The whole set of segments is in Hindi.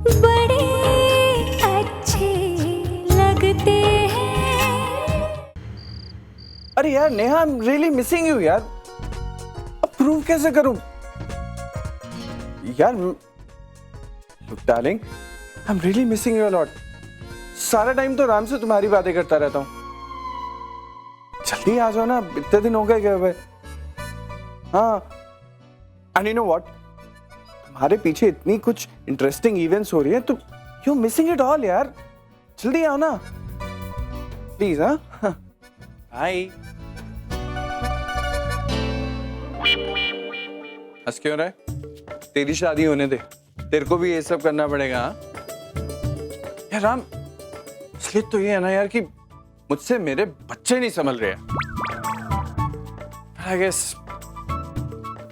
बड़े अच्छे लगते हैं। अरे यार Neha, I am really missing you यार। अब प्रूव कैसे करूं यार? Look darling, I am really missing you a lot. सारा टाइम तो राम से तुम्हारी बातें करता रहता हूँ। जल्दी आ जाओ ना, इतने दिन हो गए गए हुए। हाँ, एंड यू नो व्हाट, तुम्हारे पीछे इतनी कुछ इंटरेस्टिंग इवेंट्स हो रही है तो यू मिसिंग इट ऑल यार। जल्दी आओ ना प्लीज। हाँ हाय। हंस क्यों रहा है? तेरी शादी होने दे, तेरे को भी ये सब करना पड़ेगा। हाँ यार राम, इसलिए तो ये है ना यार कि मुझसे मेरे बच्चे नहीं संभल रहे हैं। आई गेस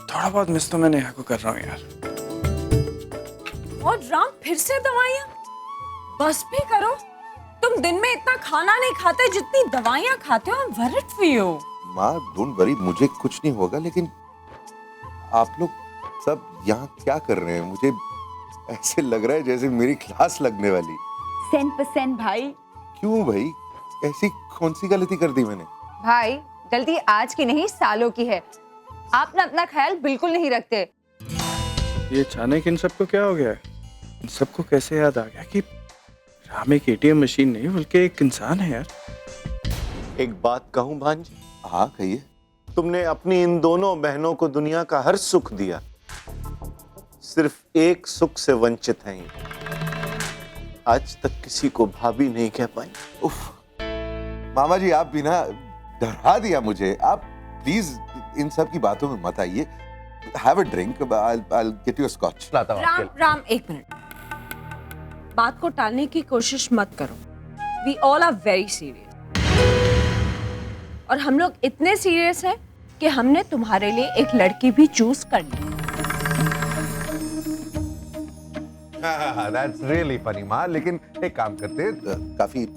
थोड़ा बहुत मिस तो मैं नेहा को कर रहा हूँ यार। और राम, फिर से दवाइयाँ? बस भी करो, तुम दिन में इतना खाना नहीं खाते जितनी दवाइयाँ खाते हो। I'm worried for you। माँ डोंट वरी, मुझे कुछ नहीं होगा, लेकिन आप लोग सब यहाँ क्या कर रहे हैं? मुझे ऐसे लग रहा है जैसे मेरी क्लास लगने वाली। 100% भाई। क्यों भाई, ऐसी कौन सी गलती कर दी मैंने? भाई गलती आज की नहीं सालों की है। आप ना अपना ख्याल बिल्कुल नहीं रखते। ये अचानक इन सबको क्या हो गया है? इन सबको कैसे याद आ गया कि राम एक एटीएम मशीन नहीं बल्कि एक इंसान है यार। एक बात कहूं भांजी? हाँ कहिए। तुमने अपनी इन दोनों बहनों को दुनिया का हर सुख दिया, सिर्फ एक सुख से वंचित हैं ये। आज तक किसी को भाभी नहीं कह पाई। उफ, मामा जी आप भी ना डरा दिया मुझे। आप प्लीज इन सब की बातों में मत आइए। Have a drink, I'll get you a scotch। Ram Ram, एक मिनट, बात को टालने की कोशिश मत करो। We all are very serious। और हम लोग इतने सीरियस हैं कि हमने तुम्हारे लिए एक लड़की भी चूज कर ली। That's really funny माँ, लेकिन एक काम करते हैं, काफी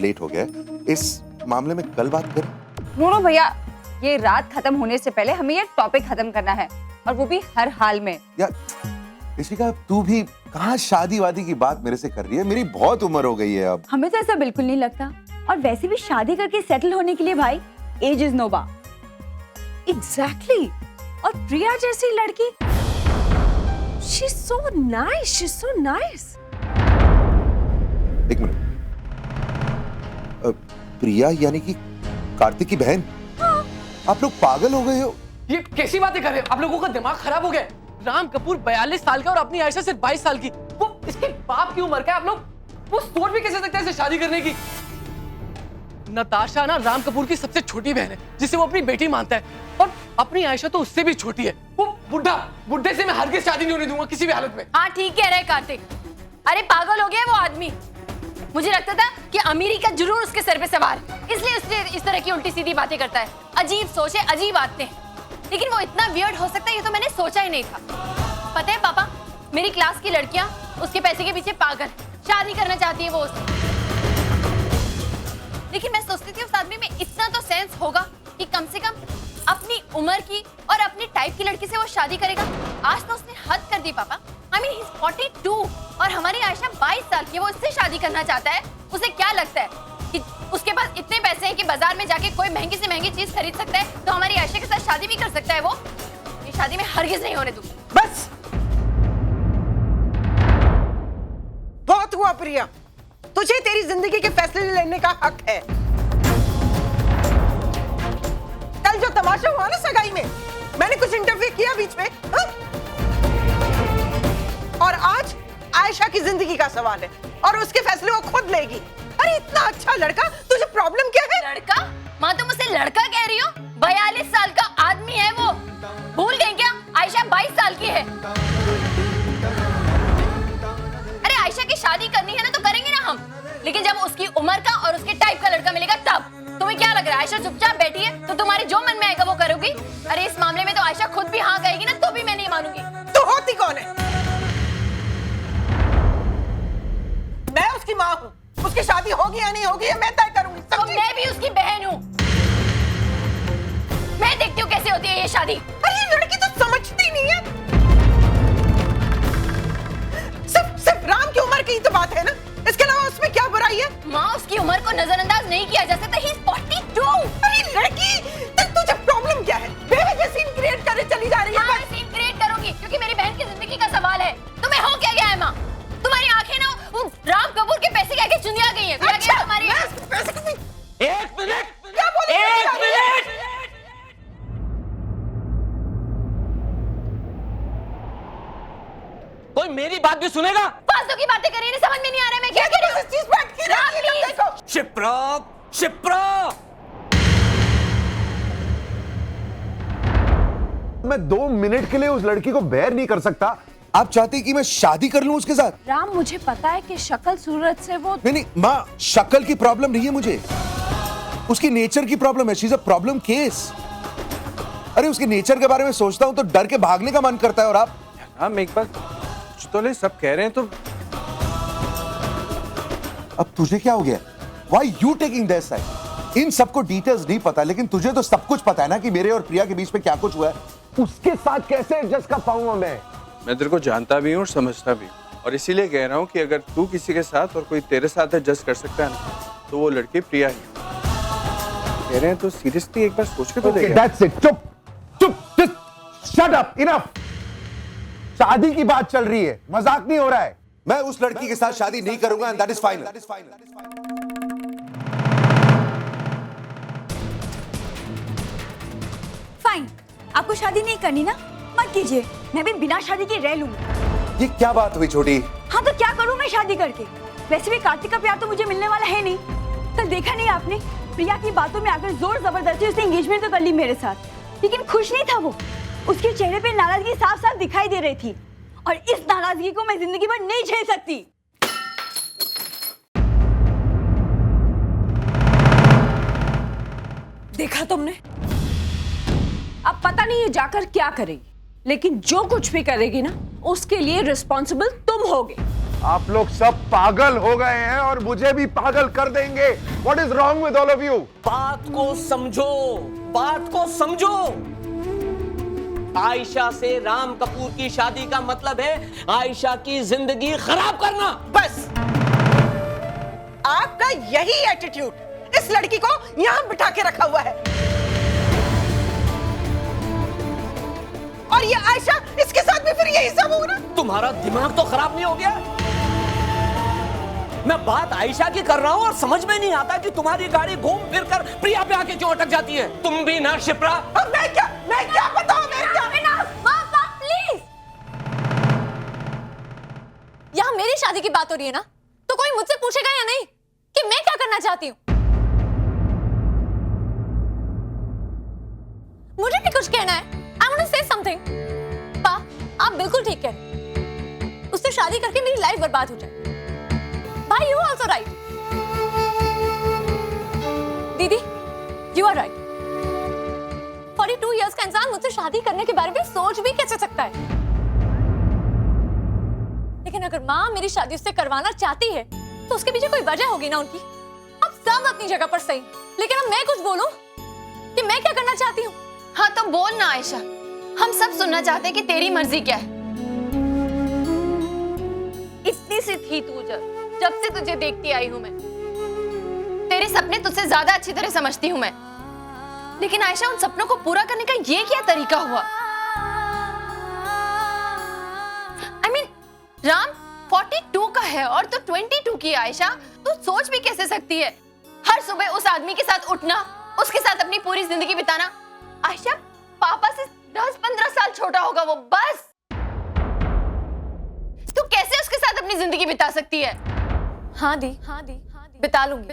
लेट हो गया है, इस मामले में कल बात करें। नो भैया, ये रात खत्म होने से पहले हमें ये टॉपिक खत्म करना है, और वो भी हर हाल में। यार ऋषिका, तू भी कहाँ शादी वादी की बात मेरे से कर रही है? मेरी बहुत उम्र हो गई है अब। हमें तो ऐसा बिल्कुल नहीं लगता। और वैसे भी शादी करके सेटल होने के लिए भाई एज इज नो बा। Exactly। और प्रिया जैसी लड़की, she's so nice, she's so nice। एक मिनट, प्रिया यानी कि कार्तिक की बहन? हाँ। आप लोग पागल हो गए हो? ये कैसी बातें कर रहे हो? आप लोगों का दिमाग खराब हो गया। राम कपूर 42 साल का और अपनी आयशा सिर्फ 22 साल की। वो इसके बाप की उम्र का है। आप लोग वो सोच भी कैसे सकते हैं इसे शादी करने की? नताशा ना राम कपूर की सबसे छोटी बहन है, जिसे वो अपनी बेटी मानता है, और अपनी आयशा तो उससे भी छोटी है। वो बुढ़े से मैं हरगिज़ शादी नहीं होने दूंगा किसी भी हालत में। हाँ ठीक कह रहा है कार्तिक। अरे पागल हो गया वो आदमी। मुझे लगता था कि अमीरी का जुनून उसके सर पे सवार, इसलिए उसने इस तरह की उल्टी सीधी बातें करता है। अजीब सोचे, अजीब बातें। लेकिन वो इतना वियर्ड हो सकता है ये तो मैंने सोचा ही नहीं था। पता है पापा, मेरी क्लास की लड़कियां उसके पैसे के पीछे पागल, शादी करना चाहती है वो उससे। लेकिन मैं सोचती थी उस आदमी में इतना तो सेंस होगा कि कम से कम अपनी उम्र की और अपनी टाइप की लड़की से वो शादी करेगा। आज तो उसने हद कर दी पापा। I mean, he's 42 और हमारी आयशा 22 साल की है, वो इससे शादी करना चाहता है। उसे क्या लगता है कि उसके पास इतने पैसे हैं कि बाजार में जाके कोई महंगी से महंगी चीज खरीद सकता है, तो हमारी आयशा के साथ शादी भी कर सकता है वो? ये शादी में हरगिज नहीं होने दूंगी। बस बहुत हुआ प्रिया, तुझे तेरी जिंदगी के फैसले लेने का हक है। कल जो तमाशा हुआ ना सगाई में, मैंने कुछ इंटरफेयर किया बीच में? हा? और आज आयशा की जिंदगी का सवाल है और उसके फैसले वो खुद लेगी। अरे इतना अच्छा लड़का, तुझे प्रॉब्लम क्या है? लड़का? माँ तुम उसे लड़का कह रही हो? 42 साल का आदमी है वो। भूल गई क्या? आयशा 22 साल की है। अरे आयशा की शादी करनी है ना तो करेंगे ना हम, लेकिन जब उसकी उम्र का और उसके टाइप का लड़का मिलेगा तब। तुम्हें क्या लग रहा है आयशा चुपचाप बैठी है तो तुम्हारे जो मन में आएगा वो करोगी? अरे इस मामले में तो आयशा खुद भी हाँ कहेगी ना, तो भी मैं नहीं मानूंगी। तू होती कौन है? मैं उसकी माँ हूँ, उसकी शादी होगी या नहीं होगी ये मैं तय करूंगी। तो मैं भी उसकी बहन हूँ, मैं देखती हूँ कैसे होती है ये शादी। अरे ये लड़की तो समझती नहीं है। सिर्फ राम की ही तो बात है ना, इसके अलावा उसमें क्या बुराई है? माँ उसकी उम्र को नजरअंदाज नहीं किया जा सकता। He is 42। अरे लड़की, तो तुझे प्रॉब्लम क्या है? बेवजह सीन क्रिएट करने चली जा रही है। हाँ, सीन क्रिएट करूंगी क्योंकि मेरी बहन की जिंदगी का सवाल है। तुम्हें हो क्या गया है माँ? तुम्हारी आंखें ना वो राम कपूर के पैसे के आगे चुनिया गई हैं। अच्छा, तुम्हारी पैसे कितने? एक मिनट, क्या बोली? एक मिनट। कोई मेरी बात भी सुनेगा? फालतू की बातें करिए, नहीं समझ में नहीं आ रहा है मैं क्या कर रही हूँ। इस चीज पे अटकी रहती है, तुम देखो। शिप्रा, शिप्रा। मैं 2 मिनट के लिए उस लड़की को बेयर नहीं कर सकता। आप चाहते कि मैं शादी कर लूं उसके साथ? राम, मुझे पता है कि शक्ल सूरत से वो नहीं, माँ, शक्ल की प्रॉब्लम नहीं है मुझे, उसकी नेचर की प्रॉब्लम है। She is a problem case. अरे उसके नेचर के बारे में सोचता हूं तो डर के भागने का मन करता है। और आप? हम एक बार तो ले, सब कह रहे हैं तो अब तुझे क्या हो गया? Why you taking their side? इन सबको डिटेल्स नहीं पता, लेकिन तुझे तो सब कुछ पता है ना कि मेरे और प्रिया के बीच में क्या कुछ हुआ है। उसके साथ कैसे एडजस्ट कर पाऊंगा मैं तेरे को जानता भी हूँ और समझता भी हूँ, और इसीलिए कह रहा हूँ कि अगर तू किसी के साथ और कोई तेरे साथ एडजस्ट कर सकता है ना, तो वो लड़की प्रिया ही कह रहे हैं। तो सीरियसली एक बार सोच के तो Okay, देख। that's it. चुप चुप, just shut up, enough. शादी की बात चल रही है, मजाक नहीं हो रहा है। मैं उस लड़की के साथ शादी नहीं करूंगा, and that is final. Fine, आपको शादी नहीं करनी ना, मत कीजिए। मैं भी बिना शादी के रह लूंगी। ये क्या बात हुई छोटी? हाँ तो क्या करूँ मैं शादी करके? वैसे भी कार्तिक का प्यार तो मुझे मिलने वाला है नहीं। कल देखा नहीं आपने, प्रिया की बातों में आकर जोर जबरदस्ती उसने एंगेजमेंट तो कर ली मेरे साथ, लेकिन खुश नहीं था वो। उसके चेहरे पे नाराजगी साफ साफ दिखाई दे रही थी, और इस नाराजगी को मैं जिंदगी भर नहीं झेल सकती। देखा तुमने? अब पता नहीं ये जाकर क्या करेगी, लेकिन जो कुछ भी करेगी ना, उसके लिए रिस्पॉन्सिबल तुम होगे। आप लोग सब पागल हो गए हैं और मुझे भी पागल कर देंगे। What is wrong with all of you? बात को समझो, बात को समझो। आयशा से राम कपूर की शादी का मतलब है आयशा की जिंदगी खराब करना। बस आपका यही एटीट्यूड इस लड़की को यहाँ बिठा के रखा हुआ है। और ये आयशा, इसके साथ भी फिर यही सब हो रहा। तुम्हारा दिमाग तो खराब नहीं हो गया? मैं बात आयशा की कर रहा हूं और समझ में नहीं आता कि तुम्हारी गाड़ी घूम फिर कर प्रिया पे आके क्यों अटक जाती है। तुम भी ना शिप्रा। अब मैं क्या बताऊं? प्लीज, यहाँ मेरी शादी की बात हो रही है ना, तो कोई मुझसे पूछेगा या नहीं कि मैं क्या करना चाहती हूँ? मुझे भी कुछ कहना है। I want to say something. पा, आप बिल्कुल ठीक कह। उससे शादी करके मेरी लाइफ बर्बाद हो जाए। भाई, you also right. दीदी, you are right. 42 years का इंसान मुझसे शादी करने के बारे में सोच भी कैसे सकता है? लेकिन अगर माँ मेरी शादी उससे करवाना चाहती है, तो उसके पीछे कोई वजह होगी ना उनकी। अब सब अपनी जगह पर सही, लेकिन अब मैं कुछ बोलूं कि मैं क्या करना चाहती हूँ? हाँ तो बोल ना आयशा, हम सब सुनना चाहते हैं कि तेरी मर्जी क्या है। इतनी सी थी तू जब से तुझे देखती आई हूं मैं। तेरे सपने तुझसे ज्यादा अच्छी तरह समझती हूं मैं, लेकिन आयशा उन सपनों को पूरा करने का ये क्या तरीका हुआ? I mean, राम 42 का है और तू 22 की। आयशा, तू सोच भी कैसे सकती है? हर सुबह उस आदमी के साथ उठना, उसके साथ अपनी पूरी जिंदगी बिताना। आयशा, पापा से 10-15 साल छोटा होगा वो, बस। तू कैसे उसके साथ अपनी जिंदगी बिता सकती है? हाँ दी, बिता लूंगी।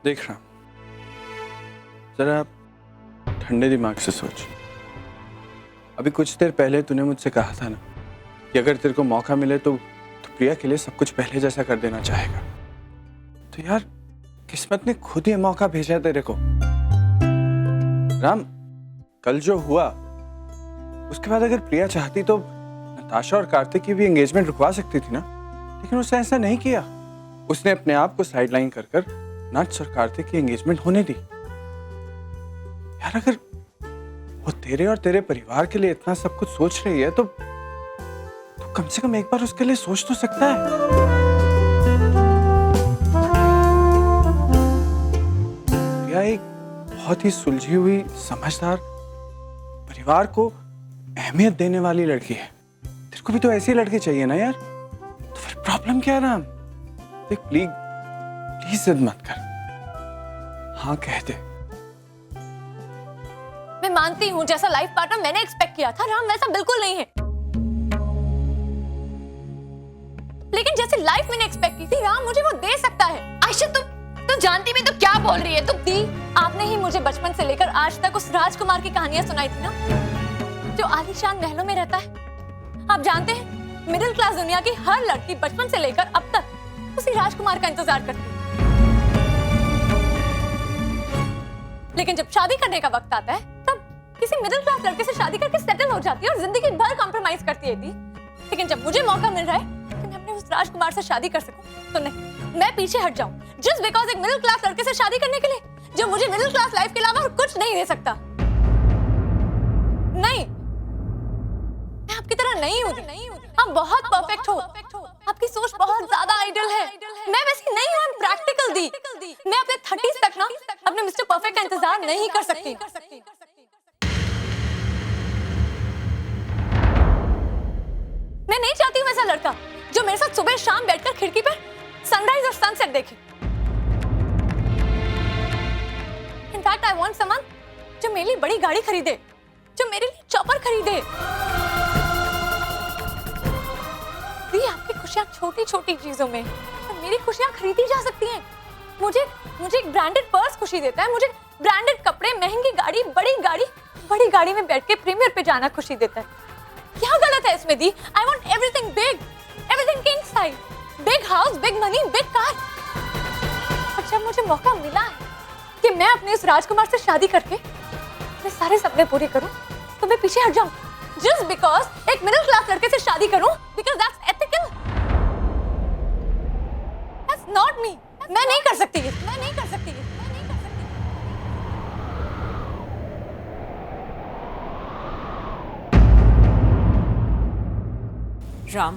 देख रहा, जरा ठंडे दिमाग से सोच। अभी कुछ देर पहले तूने मुझसे कहा था ना कि अगर तेरे को मौका मिले तो प्रिया के लिए सब कुछ पहले जैसा कर देना चाहेगा। तो यार, किस्मत ने खुद ये मौका भेजा तेरे को। राम, कल जो हुआ उसके बाद अगर प्रिया चाहती तो नताशा और कार्तिक की भी एंगेजमेंट रुकवा सकती थी ना, लेकिन उसने ऐसा नहीं किया। उसने अपने आप को साइडलाइन कर कर नट्स और कार्तिक की एंगेजमेंट होने दी। यार अगर वो तेरे और तेरे परिवार के लिए इतना सब कुछ सोच रही है तो कम से कम एक बार उसके लिए सोच तो सकता है। प्रिया एक बहुत ही सुलझी हुई, समझदार, परिवार को अहमियत देने वाली लड़की है। तेरे को भी तो ऐसी लड़की चाहिए ना यार। तो फिर प्रॉब्लम क्या है राम? देख प्लीज प्लीज जिद मत कर, हाँ कह दे। मैं मानती हूँ जैसा लाइफ पार्टनर मैंने एक्सपेक्ट किया था राम वैसा बिल्कुल नहीं है, लेकिन जैसे लाइफ मैंने एक्सपेक्ट की थी राम मुझे वो दे सकता है। आयशा तुम जानती भी तो क्या बोल रही है तुम? दी, आपने ही मुझे बचपन से लेकर आज तक उस राजकुमार की कहानियां सुनाई थी ना, जो आलीशान महलों में रहता है। आप जानते हैं मिडिल क्लास दुनिया की हर लड़की बचपन से लेकर अब तक उसी राजकुमार का इंतजार करती है, लेकिन जब शादी करने का वक्त आता है तब किसी मिडिल क्लास लड़के से शादी करके सेटल हो जाती है और जिंदगी भर कॉम्प्रोमाइज करती है दी। लेकिन जब मुझे मौका मिल रहा है कि मैं अपने उस राजकुमार से शादी कर सकूं तो नहीं, मैं पीछे हट जाऊं जस्ट बिकॉज एक मिडिल क्लास लड़के से शादी करने के लिए जो मुझे मिडिल क्लास लाइफ के अलावा और कुछ नहीं दे सकता। नहीं, मैं आपकी तरह नहीं हूं। आप बहुत परफेक्ट हो, आपकी सोच बहुत ज्यादा आइडियल है। मैं वैसी नहीं हूं, प्रैक्टिकल दी। मैं अपने 30s तक ना अपने मिस्टर परफेक्ट का इंतजार नहीं कर सकती। मैं नहीं चाहती हूं ऐसा लड़का जो मेरे साथ सुबह शाम बैठकर खिड़की पर सनराइज और सनसेट देखे। इनफैक्ट आई वांट समवन जो मेरे लिए बड़ी गाड़ी खरीदे, जो मेरे लिए चॉपर खरीदे। दी, आपकी खुशियां छोटी छोटी चीजों में, मेरी खुशियां खरीदी जा सकती हैं। मुझे एक ब्रांडेड पर्स खुशी देता है, मुझे ब्रांडेड कपड़े, महंगी गाड़ी, बड़ी गाड़ी में बैठ के प्रीमियर पे जाना खुशी देता है। क्या गलत है इसमें दी? I want everything big, everything king size, big house, big money, big car. और जब मुझे मौका मिला है कि मैं अपने इस राजकुमार से शादी करके मैं सारे सपने पूरे करूं, तो मैं पीछे हट जाऊं जस्ट बिकॉज एक मिडिल क्लास लड़के से शादी करूं because that's ethical. That's not me. मैं नहीं कर सकती। राम,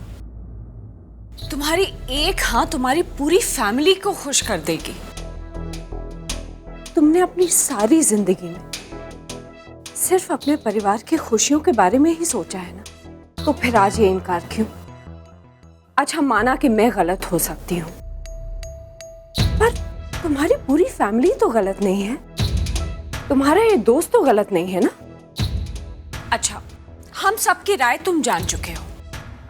तुम्हारी एक हाँ तुम्हारी पूरी फैमिली को खुश कर देगी। तुमने अपनी सारी जिंदगी में सिर्फ अपने परिवार की खुशियों के बारे में ही सोचा है ना, तो फिर आज ये इनकार क्यों? अच्छा माना कि मैं गलत हो सकती हूँ, पर तुम्हारी पूरी फैमिली तो गलत नहीं है, तुम्हारा ये दोस्त तो गलत नहीं है ना। अच्छा, हम सबकी राय तुम जान चुके हो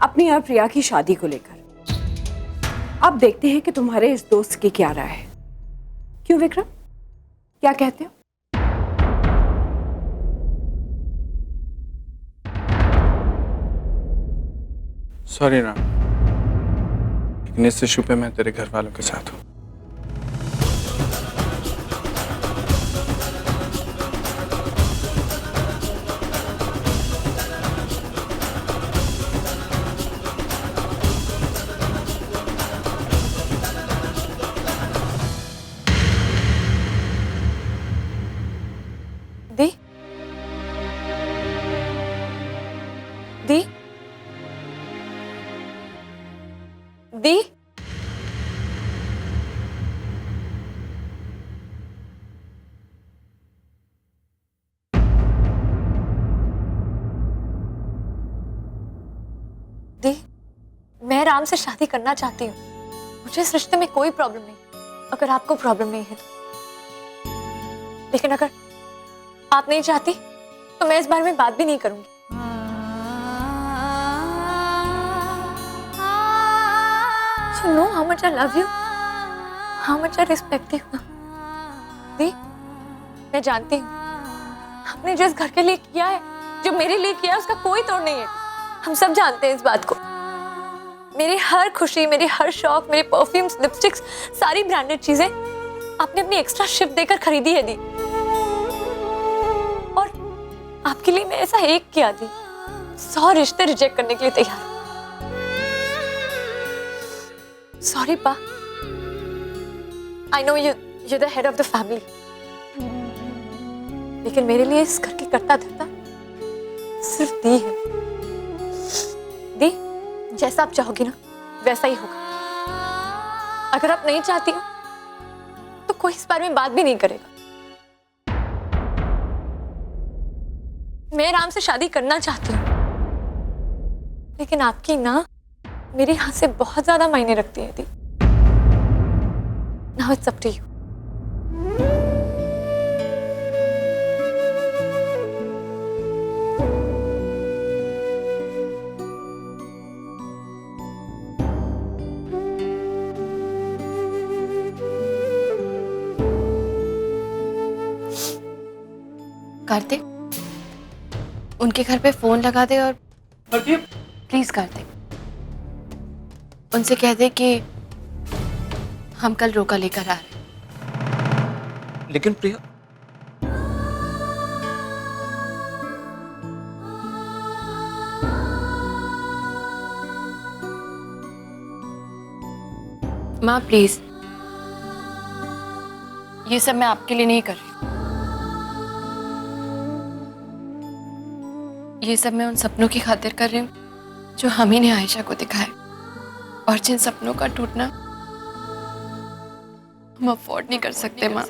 अपनी और प्रिया की शादी को लेकर। अब देखते हैं कि तुम्हारे इस दोस्त की क्या राय है। क्यों विक्रम, क्या कहते हो? सॉरी राम, लेकिन इस इशू पे मैं तेरे घर वालों के साथ हूँ। दी, दी, दी, दी, मैं राम से शादी करना चाहती हूँ। मुझे इस रिश्ते में कोई प्रॉब्लम नहीं, अगर आपको प्रॉब्लम नहीं है तो। लेकिन अगर आप नहीं चाहती तो मैं इस बारे में बात भी नहीं करूंगी। You know how much I love you, how much I respect you. दी, मैं जानती हूँ आपने जिस घर के लिए किया है, जो मेरे लिए किया है, उसका कोई तोड़ नहीं है। हम सब जानते हैं इस बात को। मेरी हर खुशी, मेरे हर शौक, मेरे परफ्यूम्स, लिपस्टिक्स, सारी ब्रांडेड चीजें आपने अपनी एक्स्ट्रा शिफ्ट देकर खरीदी है दी। और आपके लिए मैं ऐसा एक किया दी, 100 रिश्ते रिजेक्ट करने के लिए तैयार। सॉरी पा, I know you the head of the family, लेकिन मेरे लिए इस घर की कर्ता धर्ता सिर्फ दी है। दी, जैसा आप चाहोगी ना वैसा ही होगा। अगर आप नहीं चाहती हो तो कोई इस बारे में बात भी नहीं करेगा। मैं राम से शादी करना चाहती हूँ, लेकिन आपकी ना मेरे यहाँ से बहुत ज्यादा मायने रखती है दी। Now it's up to you. Kartik, उनके घर पे फोन लगा दे और प्लीज कार्तिक उनसे कह दे कि हम कल रोका लेकर आ रहे हैं। लेकिन प्रिया, माँ प्लीज, ये सब मैं आपके लिए नहीं कर रही। ये सब मैं उन सपनों की खातिर कर रही हूँ जो हम ही ने आयशा को दिखाए, और जिन सपनों का टूटना हम अफोर्ड नहीं कर सकते माँ।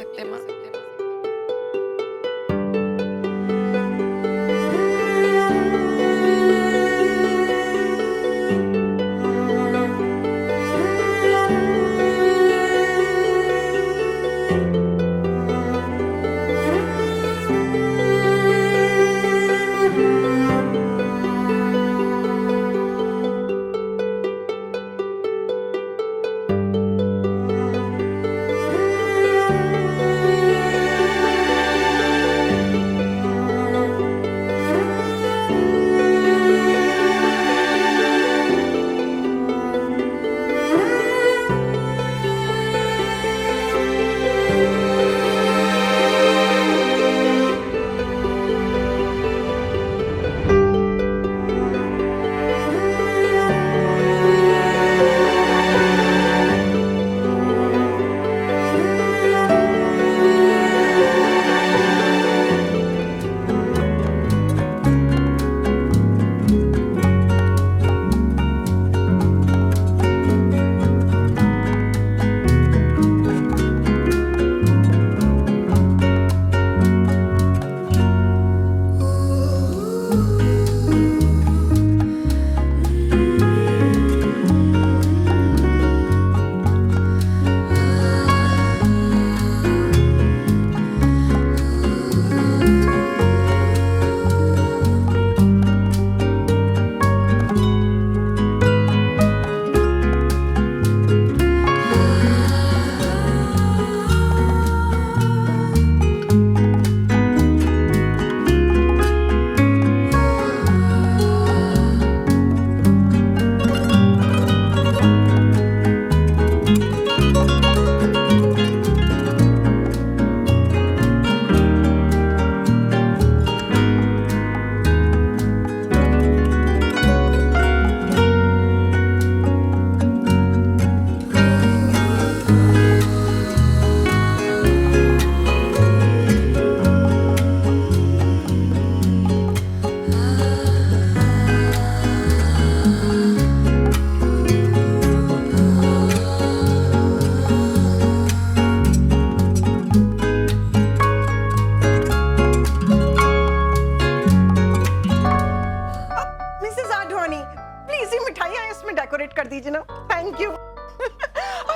कर दीजिए ना, thank you.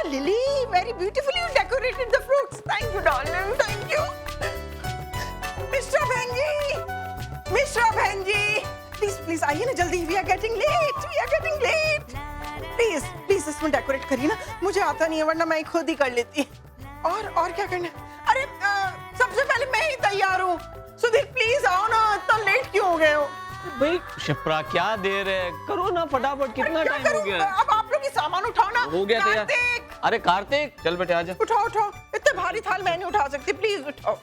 Lily, very beautifully you decorated the fruits, thank you darling, thank you. Mister बहन जी, प्लीज प्लीज आइए ना जल्दी, we are getting late. Please please इसमें डेकोरेट करिए ना, मुझे आता नहीं है वरना मैं खुद ही कर लेती। और क्या करना है? अरे सबसे पहले मैं ही तैयार हूँ। सुधीर प्लीज आओ ना, इतना लेट क्यों हो गए हो? भाई शिप्रा क्या देर है, करो ना फटाफट, कितना टाइम हो गया? अब आप लोग ही सामान उठाओ ना। हो गया तैयार। अरे कार्तिक चल बेटे आजा। उठाओ, इतने भारी थाल मैं नहीं उठा सकती, प्लीज उठाओ।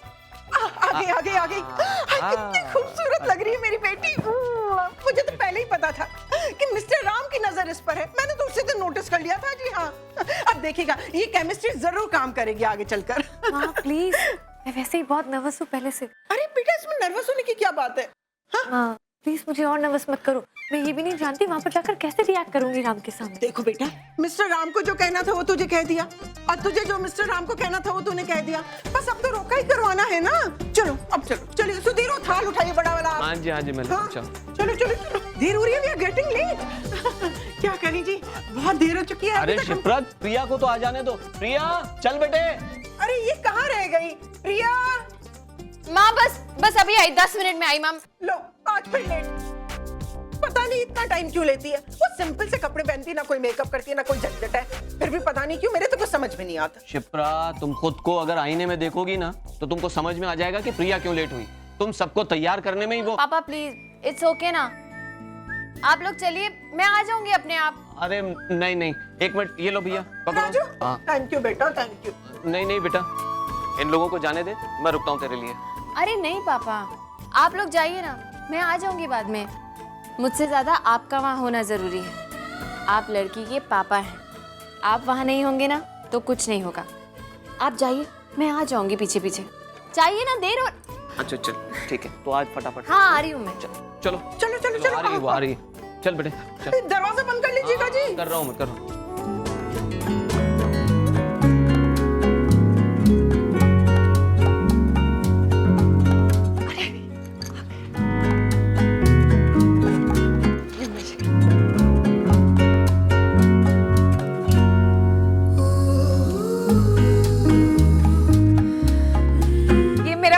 आ गई। कितनी खूबसूरत लग रही है मेरी बेटी। मुझे तो पहले ही पता था कि मिस्टर राम की नजर इस पर है, मैंने तो उसी दिन नोटिस कर लिया था। जी हाँ, देखिएगा, ये केमिस्ट्री जरूर काम करेगी आगे चलकर। माँ प्लीज, मैं वैसे ही बहुत नर्वस हूँ पहले से। अरे बेटा, इसमें नर्वस होने की क्या बात है? माँ प्लीज मुझे और नर्वस मत करो। मैं ये भी नहीं जानती वहाँ पर जाकर कैसे रिएक्ट करूंगी राम के सामने। देखो बेटा, मिस्टर राम को जो कहना था वो तुझे कह दिया, और तुझे जो मिस्टर राम को कहना था वो तूने कह दिया। बस अब तो रोका ही करवाना है ना। चलो अब चलो, चलिए सुधीर, थाल उठाइए बड़ा वाला। हाँ जी मैं हाँ, चलो चलो चलो, देर हो रही है, वी आर गेटिंग लेट। क्या करें जी, बहुत देर हो चुकी है। अरे शिप्रा, प्रिया को तो आ जाने दो। प्रिया चल बेटे। अरे ये कहाँ रह गई प्रिया? माँ बस अभी आई, 10 मिनट में आई मैम। लो आज फिर लेट। पता नहीं इतना टाइम क्यों लेती है। वो सिंपल से कपड़े पहनती है, ना कोई मेकअप करती है, ना कोई झंझट है, फिर भी पता नहीं क्यों मेरे तो कुछ समझ में नहीं आता। शिप्रा, तुम खुद को अगर आईने में देखोगी ना तो तुमको समझ में आ जाएगा कि प्रिया क्यों लेट हुई। तुम सबको तैयार करने में ही वो। पापा प्लीज, इट्स ओके ना, आप लोग चलिए, मैं आ जाऊंगी अपने आप। अरे नहीं, एक मिनट, ये लो भैया राजू, पकड़ो। हाँ थैंक यू बेटा, थैंक यू। नहीं बेटा, इन लोगों को जाने दे, मैं रुकता हूँ तेरे लिए। अरे नहीं पापा, आप लोग जाइए ना, मैं आ जाऊंगी बाद में। मुझसे ज्यादा आपका वहाँ होना जरूरी है। आप लड़की के पापा हैं, आप वहाँ नहीं होंगे ना तो कुछ नहीं होगा। आप जाइए, मैं आ जाऊंगी पीछे पीछे। चाहिए ना, देर और। अच्छा चल ठीक है, तो आज फटाफट। हाँ आ रही हूँ मैं। चलो चलो चलो चलो, आ रही है वो, आ रही है। चल बेटे चल। दरवाजा बंद कर लीजिएगा जी। कर रहा हूँ मैं, कर रहा हूँ।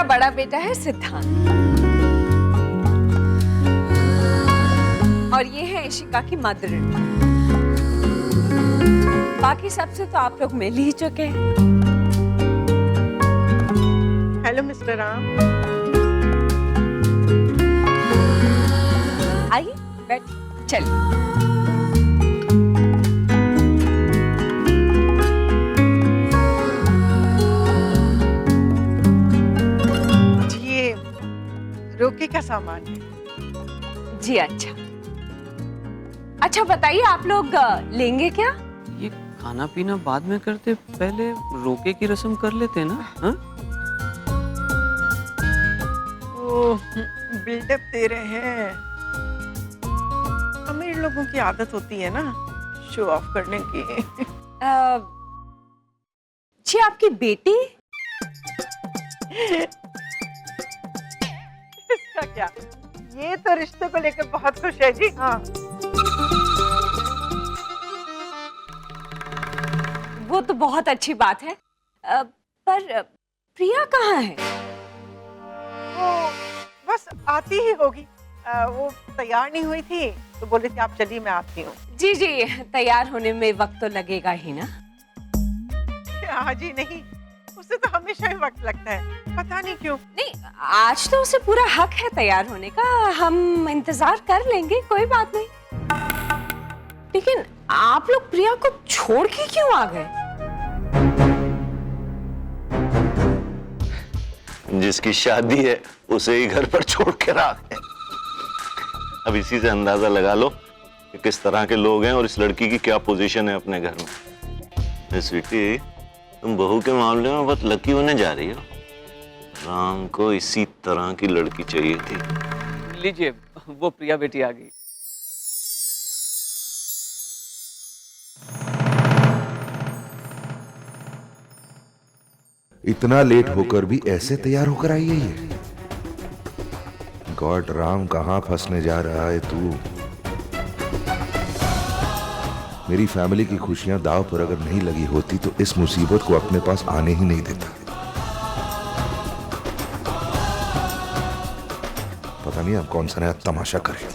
बड़ा बेटा है सिद्धांत, और ये है इशिका की मदर। बाकी सबसे तो आप लोग मिल ही चुके हैं। हेलो मिस्टर राम, आइए बैठ, चलिए। रोके का सामान है जी। अच्छा बताइए, आप लोग लेंगे क्या? ये खाना पीना बाद में करते, पहले रोके की रस्म कर लेते ना। हाँ? बिल्डअप दे रहे हैं। अमीर लोगों की आदत होती है ना शो ऑफ करने की। जी आपकी बेटी? इसका क्या, ये तो रिश्ते को लेकर बहुत खुश है जी। हाँ वो तो बहुत अच्छी बात है, पर प्रिया कहाँ है? वो बस आती ही होगी। वो तैयार नहीं हुई थी तो बोली थी आप चलिए मैं आती हूँ। जी तैयार होने में वक्त तो लगेगा ही ना। हाँ जी, नहीं उसे तो हमेशा ही वक्त लगता है, पता नहीं क्यों। नहीं, आज तो उसे पूरा हक है तैयार होने का, हम इंतजार कर लेंगे, कोई बात नहीं। लेकिन आप लोग प्रिया को छोड़ के क्यों आ गए? जिसकी शादी है उसे ही घर पर छोड़ के आ गए। अब इसी से अंदाजा लगा लो कि किस तरह के लोग हैं और इस लड़की की क्या पोजीशन है अपने घर में। स्वीटी, तुम बहू के मामले में बहुत लकी होने जा रही हो। राम को इसी तरह की लड़की चाहिए थी। लीजिए, वो प्रिया बेटी आ गई। इतना लेट होकर भी ऐसे तैयार होकर आई है ये। गॉड, राम कहां फंसने जा रहा है तू। मेरी फैमिली की खुशियां दांव पर अगर नहीं लगी होती तो इस मुसीबत को अपने पास आने ही नहीं देता। पता नहीं अब कौन सा नया तमाशा करे।